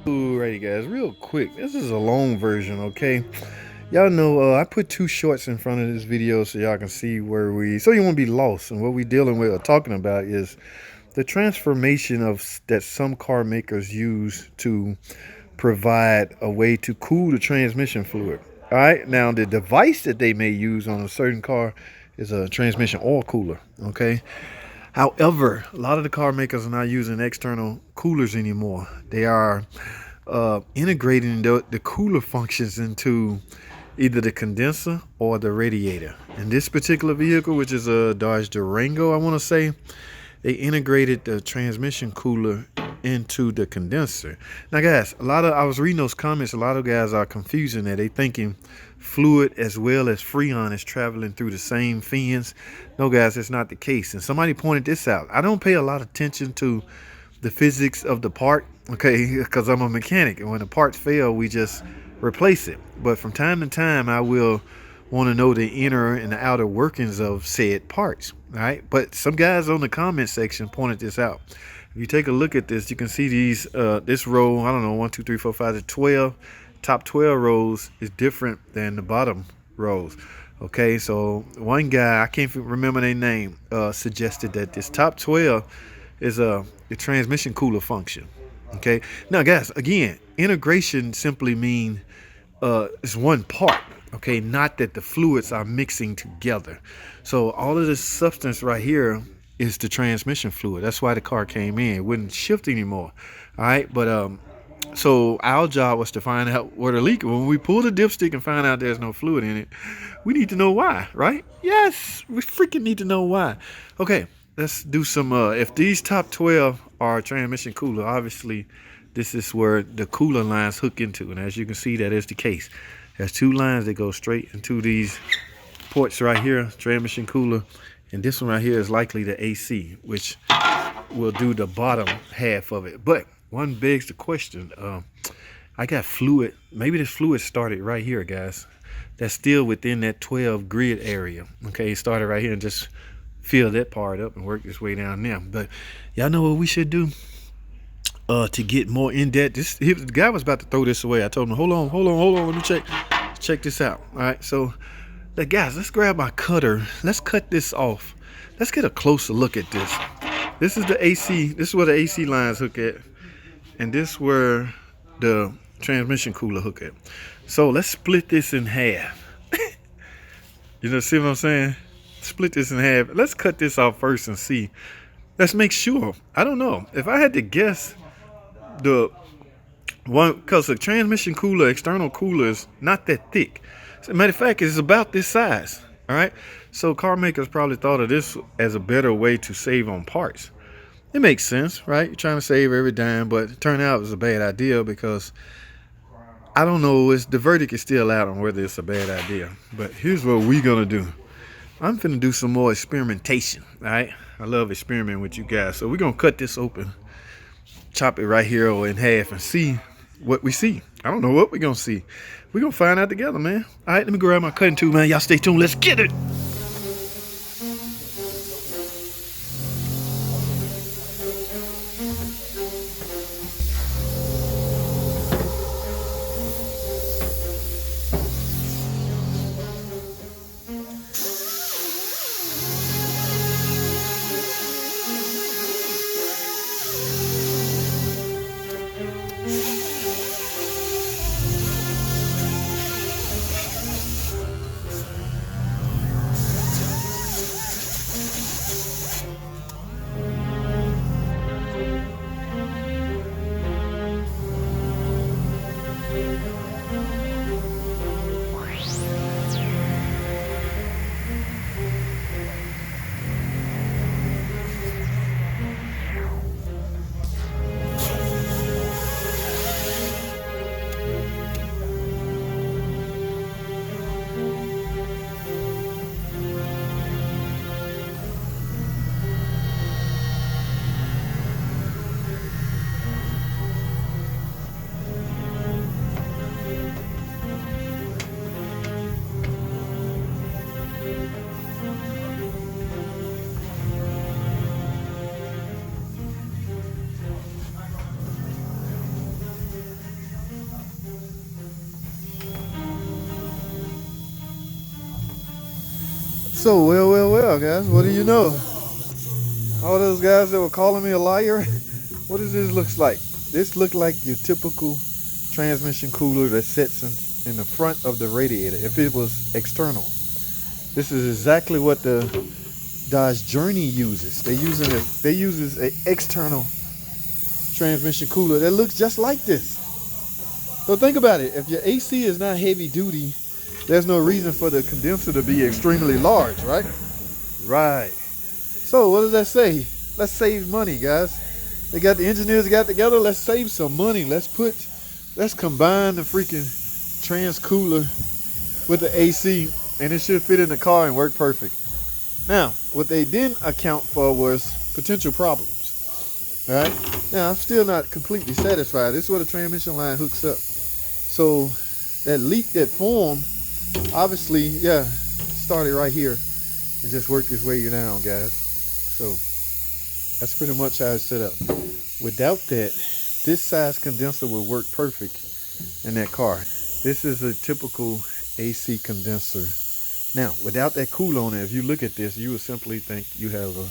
Alrighty guys, real quick, this is a long version, okay? Y'all know I put two shorts in front of this video so y'all can see so you won't be lost. And what we dealing with or talking about is the transformation that some car makers use to provide a way to cool the transmission fluid. All right, now the device that they may use on a certain car is a transmission oil cooler, okay? However, a lot of the car makers are not using external coolers anymore. They are integrating the cooler functions into either the condenser or the radiator. In this particular vehicle, which is a Dodge Durango, I want to say, they integrated the transmission cooler into the condenser. Now, guys, I was reading those comments. A lot of guys are confusing that. They thinking fluid as well as freon is traveling through the same fins. No, guys, that's not the case. And somebody pointed this out. I don't pay a lot of attention to the physics of the part, okay, because I'm a mechanic, and when the parts fail, we just replace it. But from time to time, I will want to know the inner and the outer workings of said parts. All right, but some guys on the comment section pointed this out. If you take a look at this, you can see these this row, I don't know, 1 2 3 4 5 to 12. Top 12 rows is different than the bottom rows. Okay, so one guy, I can't remember their name, suggested that this top 12 is the transmission cooler function. Okay, now guys, again, integration simply mean it's one part. Okay, not that the fluids are mixing together. So all of this substance right here is the transmission fluid. That's why the car came in. It wouldn't shift anymore. All right, but so our job was to find out where the leak. When we pull the dipstick and find out there's no fluid in it, we need to know why, right? Yes, we freaking need to know why. Okay, let's do some. If these top 12 are transmission cooler, obviously this is where the cooler lines hook into, and as you can see, that is the case. There's two lines that go straight into these ports right here, transmission cooler, and this one right here is likely the AC, which will do the bottom half of it. But one begs the question, I got fluid, maybe this fluid started right here, guys. That's still within that 12 grid area. Okay, it started right here and just fill that part up and work its way down there. But y'all know what we should do to get more in depth. The guy was about to throw this away. I told him, hold on, let me check this out. All right, so guys, let's grab my cutter. Let's cut this off. Let's get a closer look at this. This is the AC. This is where the AC lines hook at, and this where the transmission cooler hook at. So let's split this in half. You know, see what I'm saying? Split this in half. Let's cut this off first and see. Let's make sure. I don't know. If I had to guess, the one, because the transmission cooler, external cooler, is not that thick. As a matter of fact, it's about this size. All right. So car makers probably thought of this as a better way to save on parts. It makes sense, right? You're trying to save every dime, but it turned out it was a bad idea because I don't know. The verdict is still out on whether it's a bad idea. But here's what we're gonna do. I'm finna do some more experimentation. All right. I love experimenting with you guys. So we're gonna cut this open, chop it right here or in half, and see what we see. I don't know what we're gonna see. We're gonna find out together, man. All right, let me grab my cutting tool, man. Y'all stay tuned. Let's get it. So, well, guys, what do you know? All those guys that were calling me a liar, what does this look like? This look like your typical transmission cooler that sits in the front of the radiator if it was external. This is exactly what the Dodge Journey uses. They uses an external transmission cooler that looks just like this. So think about it. If your AC is not heavy duty, there's no reason for the condenser to be extremely large, right? Right. So what does that say? Let's save money, guys. The engineers got together. Let's save some money. Let's combine the freaking trans cooler with the AC, and it should fit in the car and work perfect. Now, what they didn't account for was potential problems. All right. Now, I'm still not completely satisfied. This is where the transmission line hooks up. So that leak that formed, obviously, yeah, started right here and just worked its way down, guys. So that's pretty much how it's set up. Without that, this size condenser would work perfect in that car. This is a typical AC condenser. Now, without that cooler on it, if you look at this, you would simply think you have a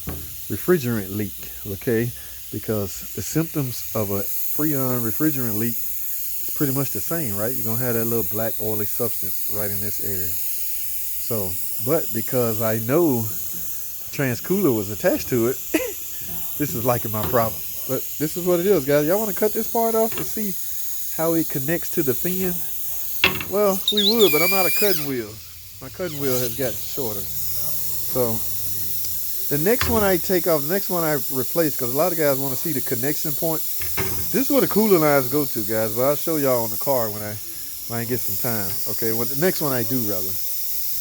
refrigerant leak, okay? Because the symptoms of a Freon refrigerant leak is pretty much the same, right? You're gonna have that little black oily substance right in this area. So, but because I know the trans cooler was attached to it, this is liking my problem. But this is what it is, guys. Y'all want to cut this part off to see how it connects to the fin? Well, we would, but I'm out of cutting wheels. My cutting wheel has got shorter. So the next one I take off, the next one I replace, because a lot of guys want to see the connection points. This is where the cooler lines go to, guys. But I'll show y'all on the car when I get some time. Okay, when the next one I do, rather.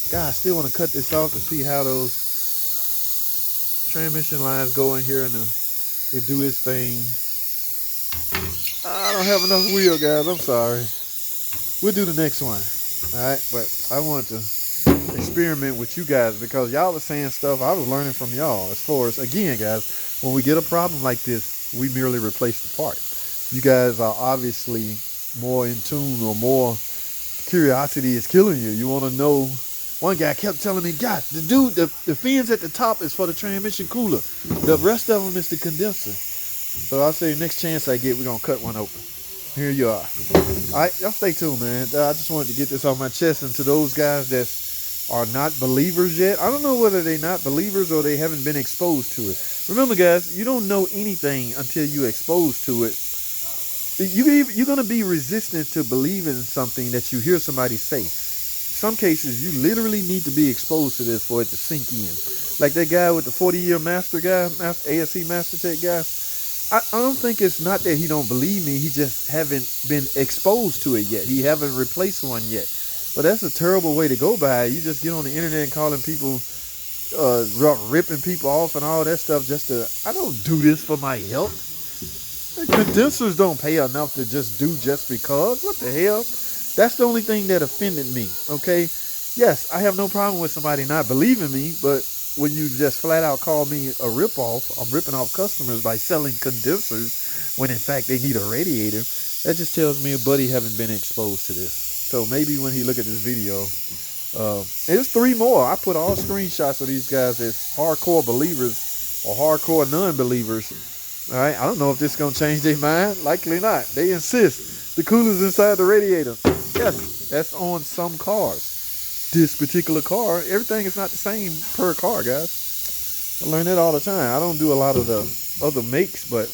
Guys, still want to cut this off to see how those transmission lines go in here and it do its thing. I don't have enough wheel, guys. I'm sorry. We'll do the next one. All right, but I want to experiment with you guys because y'all are saying stuff I was learning from y'all. As far as, again, guys, when we get a problem like this, we merely replace the part. You guys are obviously more in tune, or more curiosity is killing you. You want to know. One guy kept telling me, God, the fins at the top is for the transmission cooler. The rest of them is the condenser. So I say next chance I get, we're going to cut one open. Here you are. All right, y'all stay tuned, man. I just wanted to get this off my chest. And to those guys that are not believers yet, I don't know whether they're not believers or they haven't been exposed to it. Remember, guys, you don't know anything until you're exposed to it. You're going to be resistant to believing something that you hear somebody say. Some cases, you literally need to be exposed to this for it to sink in. Like that guy with the 40-year ASC Master Tech guy. I don't think it's not that he don't believe me. He just haven't been exposed to it yet. He haven't replaced one yet. But that's a terrible way to go by. You just get on the internet and calling people, ripping people off and all that stuff I don't do this for my health. Condensers don't pay enough to just do just because. What the hell? That's the only thing that offended me, okay? Yes, I have no problem with somebody not believing me, but when you just flat out call me a ripoff, I'm ripping off customers by selling condensers when in fact they need a radiator. That just tells me a buddy haven't been exposed to this. So maybe when he look at this video, there's 3 more. I put all screenshots of these guys as hardcore believers or hardcore non-believers. All right, I don't know if this is going to change their mind. Likely not. They insist the cooler's inside the radiator. Yes, that's on some cars. This particular car, everything is not the same per car, guys. I learn that all the time. I don't do a lot of the other makes, but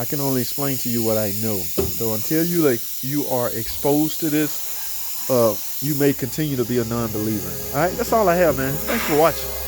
I can only explain to you what I know. So until you are exposed to this, you may continue to be a non-believer. All right, that's all I have, man. Thanks for watching.